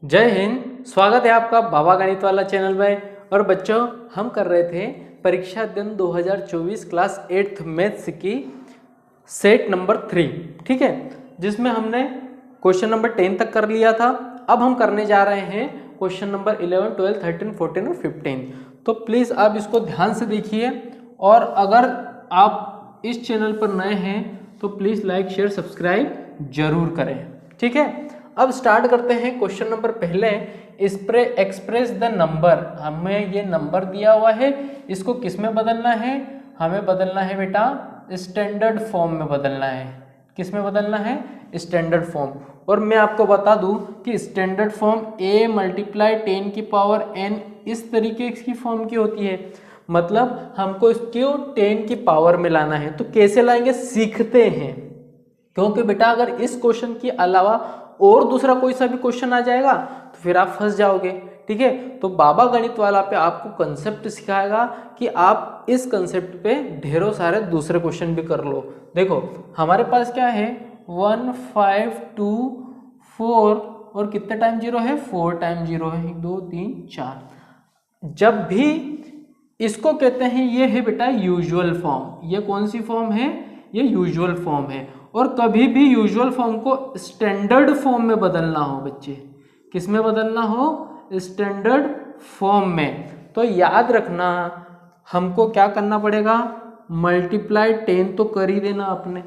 जय हिंद। स्वागत है आपका बाबा गणित वाला चैनल में। और बच्चों, हम कर रहे थे परीक्षा दिन 2024 क्लास 8th मैथ्स की सेट नंबर 3, ठीक है, जिसमें हमने क्वेश्चन नंबर 10 तक कर लिया था। अब हम करने जा रहे हैं क्वेश्चन नंबर 11, 12, 13, 14 और 15। तो प्लीज़ आप इसको ध्यान से देखिए, और अगर आप इस चैनल पर नए हैं तो प्लीज़ लाइक शेयर सब्सक्राइब जरूर करें, ठीक है। अब स्टार्ट करते हैं क्वेश्चन नंबर पहले। एक्सप्रेस द नंबर, हमें ये नंबर दिया हुआ है, इसको किस में बदलना है? हमें बदलना है बेटा स्टैंडर्ड फॉर्म में बदलना है। किस में बदलना है? Standard form. और मैं आपको बता दूं कि स्टैंडर्ड फॉर्म a मल्टीप्लाई 10 की पावर n इस तरीके की फॉर्म की होती है। मतलब हमको इसको 10 की पावर में लाना है। तो कैसे लाएंगे सीखते हैं, क्योंकि बेटा अगर इस क्वेश्चन के अलावा और दूसरा कोई सा भी क्वेश्चन आ जाएगा तो फिर आप फंस जाओगे, ठीक है। तो बाबा गणित वाला पे आपको कंसेप्ट सिखाएगा कि आप इस कंसेप्ट पे ढेरों सारे दूसरे क्वेश्चन भी कर लो। देखो हमारे पास क्या है, 1 5 2 4 और कितने टाइम जीरो है? 4 टाइम जीरो है। 1 2 3 4। जब भी इसको कहते हैं, ये है बेटा यूजुअल फॉर्म। ये कौन सी फॉर्म है? ये यूजुअल फॉर्म है। और कभी भी यूजुअल फॉर्म को स्टैंडर्ड फॉर्म में बदलना हो बच्चे, किस में बदलना हो? स्टैंडर्ड फॉर्म में। तो याद रखना हमको क्या करना पड़ेगा, मल्टीप्लाई 10 तो कर ही देना आपने,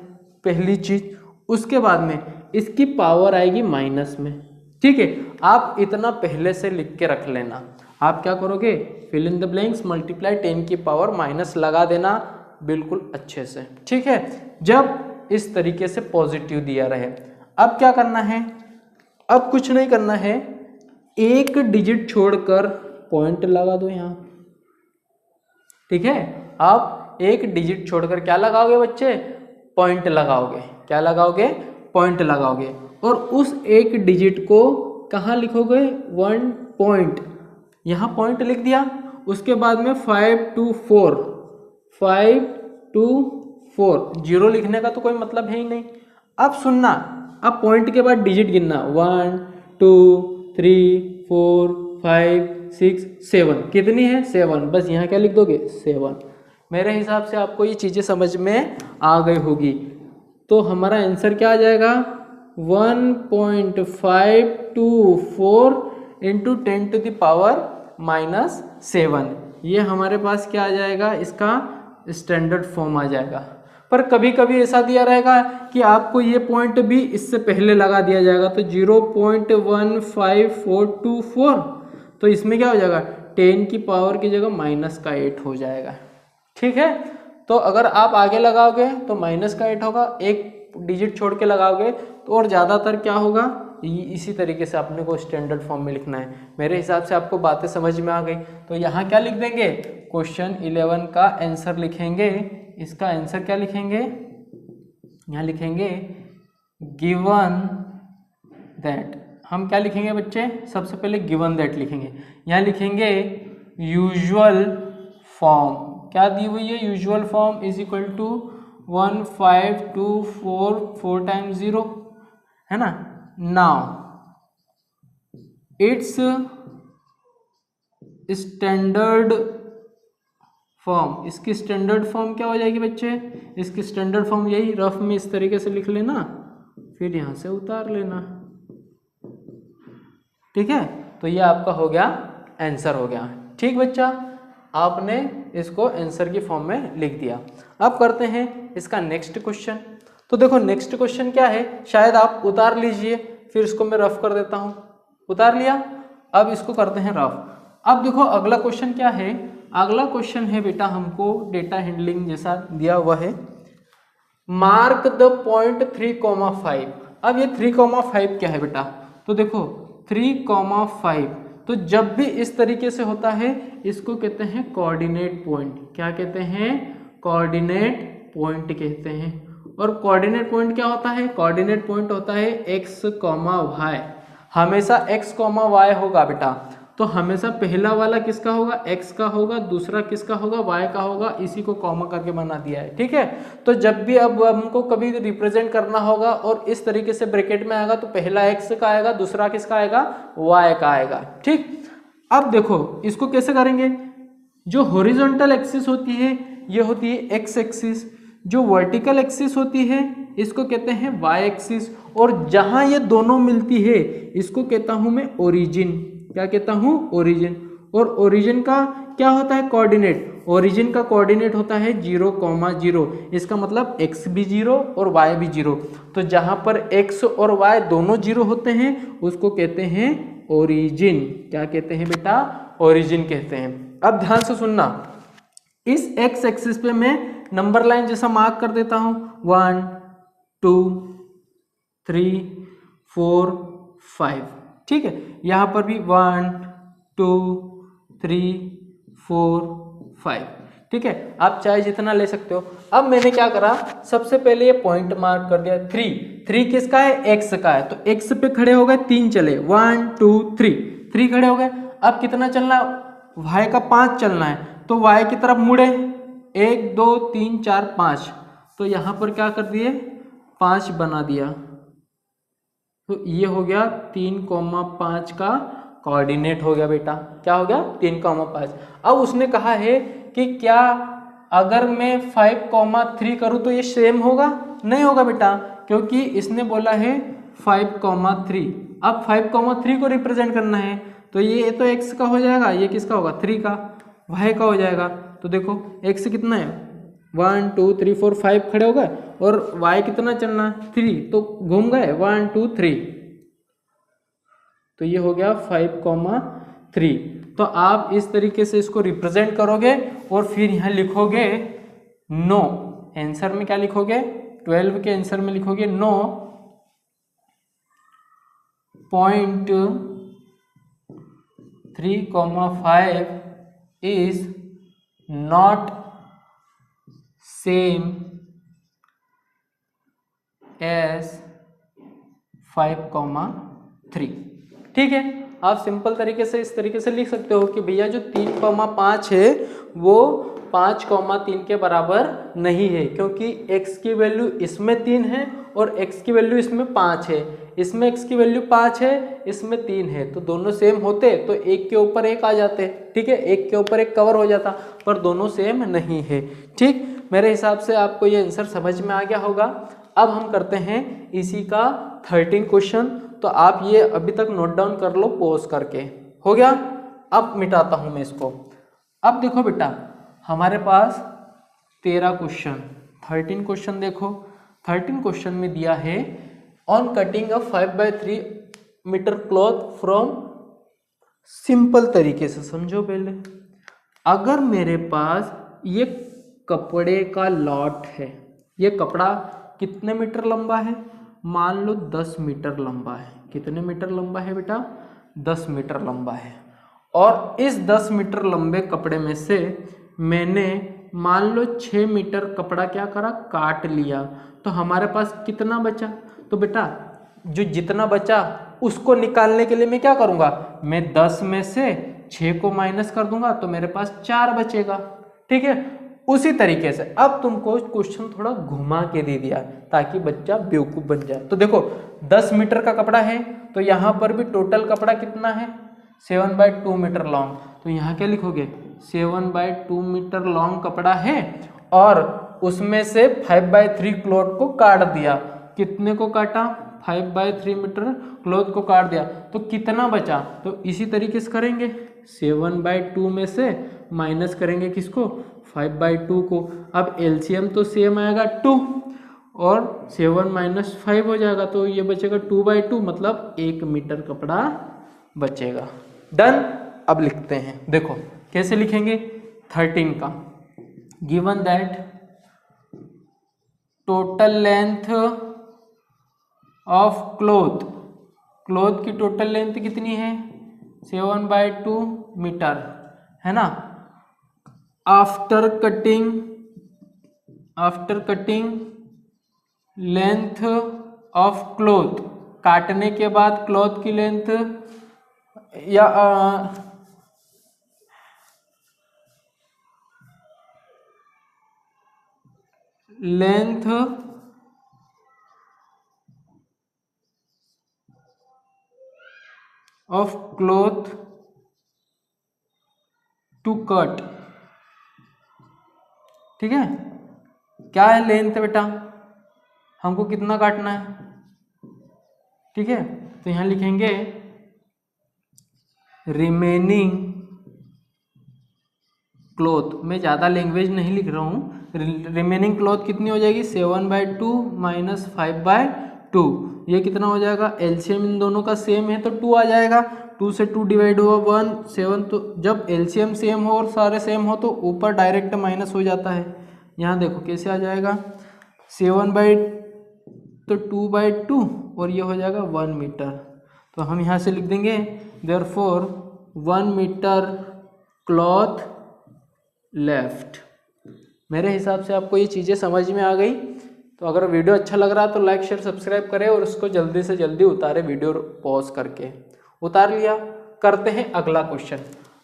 पहली चीज। उसके बाद में इसकी पावर आएगी माइनस में, ठीक है। आप इतना पहले से लिख के रख लेना। आप क्या करोगे, fill in the blanks, multiply 10 की पावर माइनस लगा देना बिल्कुल अच्छे से, ठीक है। जब इस तरीके से पॉजिटिव दिया रहे। अब क्या करना है? अब कुछ नहीं करना है, एक डिजिट छोड़कर पॉइंट लगा दो यहां, ठीक है। आप एक डिजिट छोड़कर क्या लगाओगे बच्चे? पॉइंट लगाओगे। क्या लगाओगे? पॉइंट लगाओगे। और उस एक डिजिट को कहाँ लिखोगे? 1 पॉइंट, यहां पॉइंट लिख दिया। उसके बाद में 5 2 4, 5 2 4, जीरो लिखने का तो कोई मतलब है ही नहीं। अब सुनना, अब पॉइंट के बाद डिजिट गिनना, 1 2 3 4 5 6 7। कितनी है? 7। बस यहाँ क्या लिख दोगे? 7। मेरे हिसाब से आपको ये चीज़ें समझ में आ गई होगी। तो हमारा आंसर क्या आ जाएगा? 1.524 इंटू 10 टू द पावर -7। ये हमारे पास क्या आ जाएगा? इसका स्टैंडर्ड फॉर्म आ जाएगा। पर कभी कभी ऐसा दिया रहेगा कि आपको ये पॉइंट भी इससे पहले लगा दिया जाएगा, तो 0.15424। तो इसमें क्या हो जाएगा? 10 की पावर की जगह -8 हो जाएगा, ठीक है। तो अगर आप आगे लगाओगे तो -8 होगा, एक डिजिट छोड़ के लगाओगे तो और ज़्यादातर क्या होगा, इसी तरीके से अपने को स्टैंडर्ड फॉर्म में लिखना है। मेरे हिसाब से आपको बातें समझ में आ गई। तो यहाँ क्या लिख देंगे? क्वेश्चन 11 का आंसर लिखेंगे। इसका आंसर क्या लिखेंगे? यहाँ लिखेंगे गिवन दैट। हम क्या लिखेंगे बच्चे? सबसे पहले गिवन दैट लिखेंगे। यहाँ लिखेंगे यूजुअल फॉर्म। क्या दी हुई है? Usual form is equal to 1 5 2 4 4 times 0, है ना। नाउ इट्स स्टैंडर्ड फॉर्म, इसकी स्टैंडर्ड फॉर्म क्या हो जाएगी बच्चे? इसकी स्टैंडर्ड फॉर्म यही रफ में इस तरीके से लिख लेना, फिर यहाँ से उतार लेना, ठीक है। तो ये आपका हो गया, आंसर हो गया, ठीक बच्चा। आपने इसको आंसर की फॉर्म में लिख दिया। अब करते हैं इसका नेक्स्ट क्वेश्चन। तो देखो नेक्स्ट क्वेश्चन क्या है, शायद आप उतार लीजिए, फिर इसको मैं रफ कर देता हूँ। उतार लिया, अब इसको करते हैं रफ। अब देखो अगला क्वेश्चन क्या है। अगला क्वेश्चन है बेटा हमको डेटा हैंडलिंग जैसा दिया हुआ है। Mark the point 3,5। अब ये 3,5 क्या है बेटा? तो देखो 3,5, तो जब भी इस तरीके से होता है इसको कहते हैं कोऑर्डिनेट पॉइंट। क्या कहते हैं? कोऑर्डिनेट पॉइंट कहते हैं। और कोऑर्डिनेट पॉइंट क्या होता है? कोऑर्डिनेट पॉइंट होता है x, y। हमेशा x, y होगा बेटा। तो हमेशा पहला वाला किसका होगा, x का होगा, दूसरा किसका होगा, y का होगा। इसी को कॉमा करके बना दिया है, ठीक है। तो जब भी अब हमको कभी रिप्रेजेंट करना होगा और इस तरीके से ब्रैकेट में आएगा तो पहला x का आएगा, दूसरा किसका आएगा, y का आएगा, ठीक। अब देखो इसको कैसे करेंगे, जो हॉरिजॉन्टल एक्सिस होती है ये होती है x एक्सिस, जो वर्टिकल एक्सिस होती है इसको कहते हैं y एक्सिस, और जहां ये दोनों मिलती है इसको कहता हूं मैं ओरिजिन। क्या कहता हूं, ओरिजिन। और ओरिजिन का क्या होता है, कोऑर्डिनेट। ओरिजिन का कोऑर्डिनेट होता है 0,0। इसका मतलब x भी 0 और y भी 0। तो जहां पर x और y दोनों 0 होते हैं उसको कहते हैं ओरिजिन। क्या कहते हैं बेटा, ओरिजिन कहते हैं। अब ध्यान से सुनना, इस x एक्सिस पे मैं नंबर लाइन जैसा मार्क कर देता हूं, 1 2 3 4 5, ठीक है। यहां पर भी 1 2 3 4 5, ठीक है। आप चाहे जितना ले सकते हो। अब मैंने क्या करा, सबसे पहले ये पॉइंट मार्क कर दिया, 3 किसका है, x का है। तो x पे खड़े हो गए, 3 चले, 1 2 3 खड़े हो गए। अब कितना चलना, y का 5 चलना है, तो y की तरफ मुड़े, 1 2 3 4 5। तो यहां पर क्या कर दिए, 5 बना दिया। तो ये हो गया 3,5 का कोऑर्डिनेट हो गया बेटा। क्या हो गया, 3,5। अब उसने कहा है कि क्या अगर मैं 5,3 करूं तो ये सेम होगा, नहीं होगा बेटा, क्योंकि इसने बोला है 5,3। अब 5,3 को रिप्रेजेंट करना है तो ये तो x का हो जाएगा, ये किसका होगा, 3 का, y का हो जाएगा। तो देखो x कितना है, 1 2 3 4 5 खड़े हो गए, और y कितना चलना, 3, तो घूम गए 1 2 3। तो ये हो गया 5,3। तो आप इस तरीके से इसको रिप्रेजेंट करोगे और फिर यहाँ लिखोगे 9। आंसर में क्या लिखोगे, 12 के आंसर में लिखोगे 9.3,5 इज नॉट सेम एज 5,3, ठीक है। आप सिंपल तरीके से इस तरीके से लिख सकते हो कि भैया जो 3,5 है वो 5,3 के बराबर नहीं है, क्योंकि x की वैल्यू इसमें 3 है और x की वैल्यू इसमें 5 है। इसमें x की वैल्यू 5 है, इसमें 3 है, तो दोनों सेम होते तो एक के ऊपर एक आ जाते, ठीक है, एक के ऊपर एक कवर हो जाता, पर दोनों सेम नहीं है, ठीक। मेरे हिसाब से आपको ये आंसर समझ में आ गया होगा। अब हम करते हैं इसी का 13 क्वेश्चन। तो आप ये अभी तक नोट डाउन कर लो पॉज करके, हो गया। अब मिटाता हूं मैं इसको। अब देखो बेटा, हमारे पास 13 क्वेश्चन, 13 क्वेश्चन देखो। 13 क्वेश्चन में दिया है on cutting a 5/3 metre cloth from, simple तरीके से समझो पहले। अगर मेरे पास ये कपड़े का लॉट है, ये कपड़ा कितने मीटर लंबा है, मान लो 10 मीटर लंबा है। कितने मीटर लंबा है बेटा, 10 मीटर लंबा है। और इस 10 मीटर लंबे कपड़े में से मैंने मान लो 6 मीटर कपड़ा क्या करा, काट लिया, तो हमारे पास कितना बचा। तो बेटा जो जितना बचा उसको निकालने के लिए मैं क्या करूँगा, मैं 10 में से 6 को माइनस कर दूंगा तो मेरे पास 4 बचेगा, ठीक है। उसी तरीके से अब तुमको क्वेश्चन थोड़ा घुमा के दे दिया ताकि बच्चा बेवकूफ बन जाए। तो देखो 10 मीटर का कपड़ा है, तो यहाँ पर भी टोटल कपड़ा कितना है, 7/2 मीटर लॉन्ग। तो यहाँ क्या लिखोगे, 7/2 मीटर लॉन्ग कपड़ा है, और उसमें से 5/3 क्लॉथ को काट दिया। कितने को काटा, 5/3 मीटर क्लॉथ को काट दिया, तो कितना बचा। तो इसी तरीके से करेंगे, 7/2 में से माइनस करेंगे किसको, 5/2 को। अब एलसीएम तो सेम आएगा 2, और 7 - 5 हो जाएगा, तो ये बचेगा 2/2, मतलब 1 मीटर कपड़ा बचेगा। डन। अब लिखते हैं, देखो कैसे लिखेंगे। 13 का, given that total length of cloth, cloth की टोटल लेंथ कितनी है, 7/2 मीटर, है ना। After cutting length of cloth, काटने के बाद क्लॉथ की लेंथ या length of cloth to cut. ठीक है, क्या है लेंथ बेटा, हमको कितना काटना है। ठीक है, तो यहां लिखेंगे रिमेनिंग क्लॉथ, मैं ज़्यादा लैंग्वेज नहीं लिख रहा हूँ। रिमेनिंग क्लॉथ कितनी हो जाएगी, 7/2 माइनस 5/2। ये कितना हो जाएगा, एलसीएम इन दोनों का सेम है तो 2 आ जाएगा। 2 से 2 डिवाइड हुआ 1, 7। तो जब एलसीएम सेम हो और सारे सेम हो तो ऊपर डायरेक्ट माइनस हो जाता है। यहाँ देखो कैसे आ जाएगा, 2/2 और ये हो जाएगा 1 मीटर। तो हम यहाँ से लिख देंगे देयरफॉर 1 मीटर क्लॉथ लेफ्ट। मेरे हिसाब से आपको ये चीज़ें समझ में आ गई। तो अगर वीडियो अच्छा लग रहा है तो लाइक शेयर सब्सक्राइब करें और उसको जल्दी से जल्दी उतारे, वीडियो पॉज करके उतार लिया। करते हैं अगला क्वेश्चन।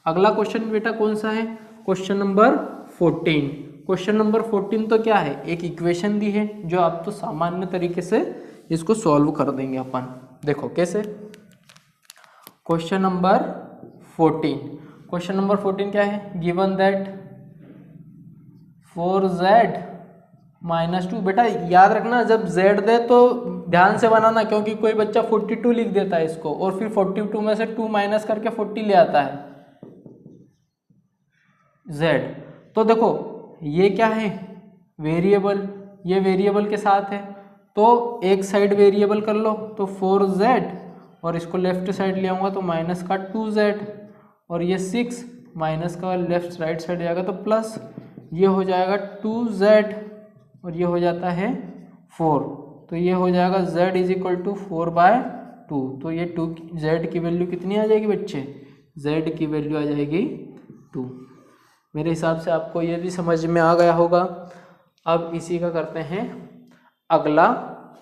अगला क्वेश्चन बेटा कौन सा है, क्वेश्चन नंबर 14। क्वेश्चन नंबर 14 तो क्या है, एक इक्वेशन दी है जो आप तो सामान्य तरीके से इसको सॉल्व कर देंगे अपन। देखो कैसे, क्वेश्चन नंबर 14। क्वेश्चन नंबर 14 क्या है, गिवन दैट 4z माइनस 2। बेटा याद रखना जब z दे तो ध्यान से बनाना, क्योंकि कोई बच्चा 42 लिख देता है इसको और फिर 42 में से 2 माइनस करके 40 ले आता है z। तो देखो ये क्या है, वेरिएबल, ये वेरिएबल के साथ है तो एक साइड वेरिएबल कर लो तो 4z और इसको लेफ्ट साइड ले आऊँगा तो माइनस का 2z और ये 6 माइनस का लेफ्ट राइट साइड जाएगा तो प्लस, ये हो जाएगा 2z और ये हो जाता है 4। तो ये हो जाएगा z इज इक्वल टू 4/2। तो ये 2 z की वैल्यू कितनी आ जाएगी बच्चे, z की वैल्यू आ जाएगी 2। मेरे हिसाब से आपको ये भी समझ में आ गया होगा। अब इसी का करते हैं अगला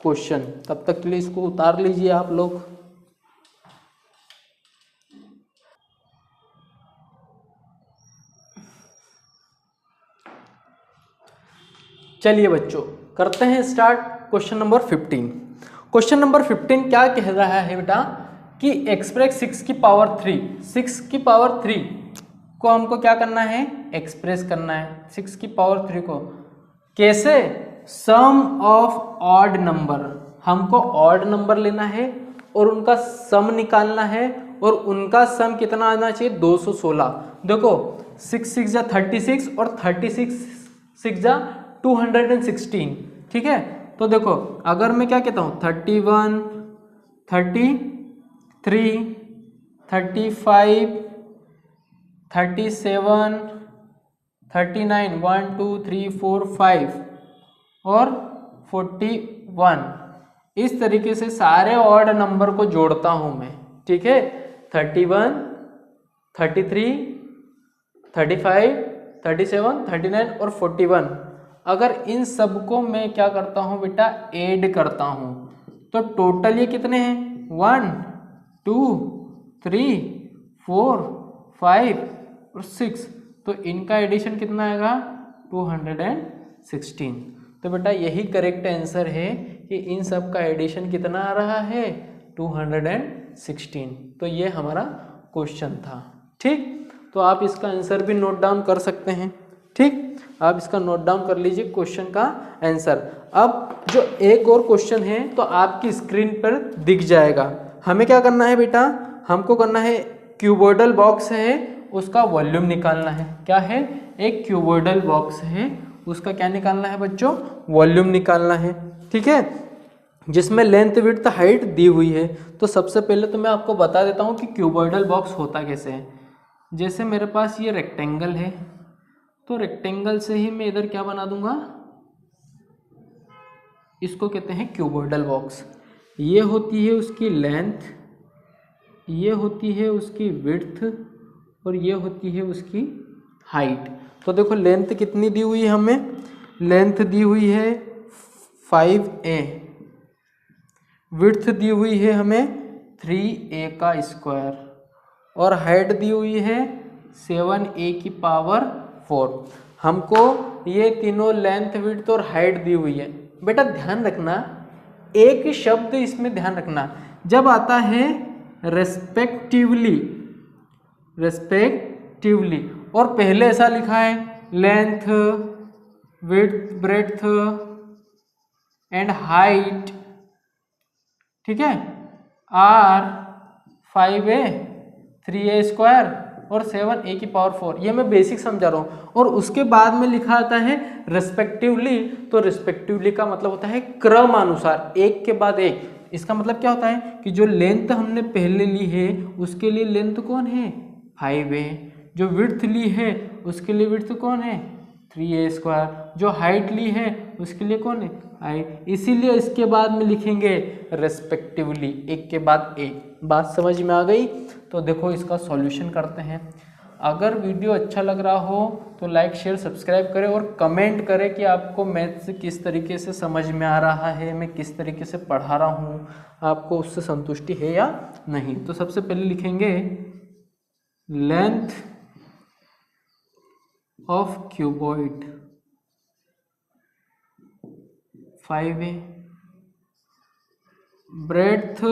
क्वेश्चन, तब तक के लिए इसको उतार लीजिए आप लोग। चलिए बच्चों करते हैं start question number 15। Question number 15 क्या कह रहा है बेटा कि एक्सप्रेस 6 की पावर 3 को हमको क्या करना है, एक्सप्रेस करना है 6 की पावर 3 को। कैसे, सम ऑफ ऑड नंबर, हमको ऑड नंबर लेना है और उनका सम निकालना है और उनका सम कितना आना चाहिए, 216। देखो 6 6 जा 36 और 36 6 जा 216। ठीक है, तो देखो अगर मैं क्या कहता हूँ 31 33 35 37 39 1 2 3 4 5 और 41, इस तरीके से सारे ऑड नंबर को जोड़ता हूं मैं। ठीक है, 31 33 35 37 39 और 41, अगर इन सबको मैं क्या करता हूं बेटा, ऐड करता हूं तो टोटल ये कितने हैं, 1 2 3 4 5 और 6। तो इनका एडिशन कितना आएगा, 216। तो बेटा यही करेक्ट आंसर है कि इन सब का एडिशन कितना आ रहा है, 216। तो ये हमारा क्वेश्चन था। ठीक, तो आप इसका आंसर भी नोट डाउन कर सकते हैं। ठीक, आप इसका नोट डाउन कर लीजिए क्वेश्चन का आंसर। अब जो एक और क्वेश्चन है तो आपकी स्क्रीन पर दिख जाएगा। हमें क्या करना है बेटा, हमको करना है क्यूबॉइडल बॉक्स है उसका वॉल्यूम निकालना है। क्या है, एक क्यूबॉइडल बॉक्स है उसका क्या निकालना है बच्चों, वॉल्यूम निकालना है। ठीक है, जिसमें लेंथ विड्थ हाइट दी हुई है। तो सबसे पहले तो मैं आपको बता देता हूँ कि क्यूबॉइडल बॉक्स होता कैसे है। जैसे मेरे पास ये रेक्टेंगल है तो रेक्टेंगल से ही मैं इधर क्या बना दूंगा, इसको कहते हैं क्यूबॉइडल बॉक्स। ये होती है उसकी लेंथ, ये होती है उसकी विड्थ और ये होती है उसकी हाइट। तो देखो लेंथ कितनी दी हुई है हमें, लेंथ दी हुई है 5a, विड्थ दी हुई है हमें 3a का स्क्वायर और हाइट दी हुई है 7a की पावर 4। हमको ये तीनों लेंथ, विड्थ और हाइट दी हुई है। बेटा ध्यान रखना, एक शब्द इसमें ध्यान रखना, जब आता है रेस्पेक्टिवली और पहले ऐसा लिखा है length, width, breadth and height, ठीक है, आर 5a 3a स्क्वायर और 7a की पावर 4, ये मैं बेसिक समझा रहा हूँ। और उसके बाद में लिखा आता है रेस्पेक्टिवली, तो रेस्पेक्टिवली का मतलब होता है क्रमानुसार, एक के बाद एक। इसका मतलब क्या होता है कि जो लेंथ हमने पहले ली है उसके लिए लेंथ कौन है 5a, जो विड्थ ली है उसके लिए विड्थ कौन है 3a स्क्वायर, जो हाइट ली है उसके लिए कौन है हाइट। इसीलिए इसके बाद में लिखेंगे रेस्पेक्टिवली, एक के बाद एक। बात समझ में आ गई? तो देखो इसका सॉल्यूशन करते हैं। अगर वीडियो अच्छा लग रहा हो तो लाइक, शेयर, सब्सक्राइब करें और कमेंट करें कि आपको मैथ्स किस तरीके से समझ में आ रहा है, मैं किस तरीके से पढ़ा रहा हूँ, आपको उससे संतुष्टि है या नहीं। तो सबसे पहले लिखेंगे length of cuboid 5a, breadth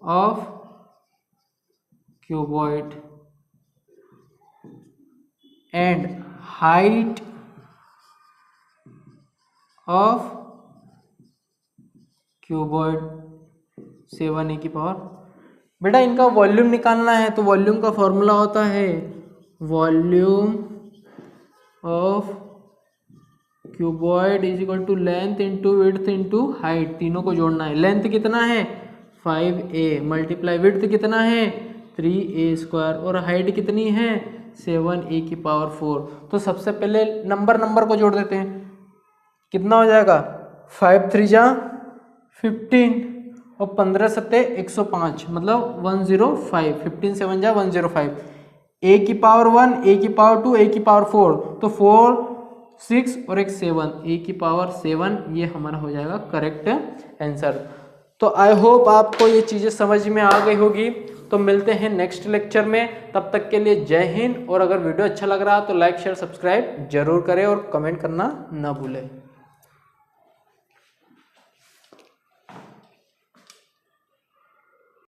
of cuboid and height of cuboid 7a की पावर। बेटा इनका वॉल्यूम निकालना है, तो वॉल्यूम का फॉर्मूला होता है volume of cuboid is equal to length into width into height, तीनों को जोड़ना है। लेंथ कितना है 5a मल्टीप्लाई विड्थ कितना है 3a स्क्वायर और हाइट कितनी है 7a की पावर 4। तो सबसे पहले नंबर को जोड़ देते हैं, कितना हो जाएगा 5 3 जा 15 और 15 सत्ते 105, मतलब 105, 15 7 जा 105, a की पावर 1, a की पावर 2, a की पावर 4, तो 4 6 और एक 7, a की पावर 7, ये हमारा हो जाएगा करेक्ट आंसर। तो आई होप आपको ये चीज़ें समझ में आ गई होगी। तो मिलते हैं नेक्स्ट लेक्चर में, तब तक के लिए जय हिंद। और अगर वीडियो अच्छा लग रहा तो लाइक, शेयर, सब्सक्राइब जरूर करें और कमेंट करना ना भूलें।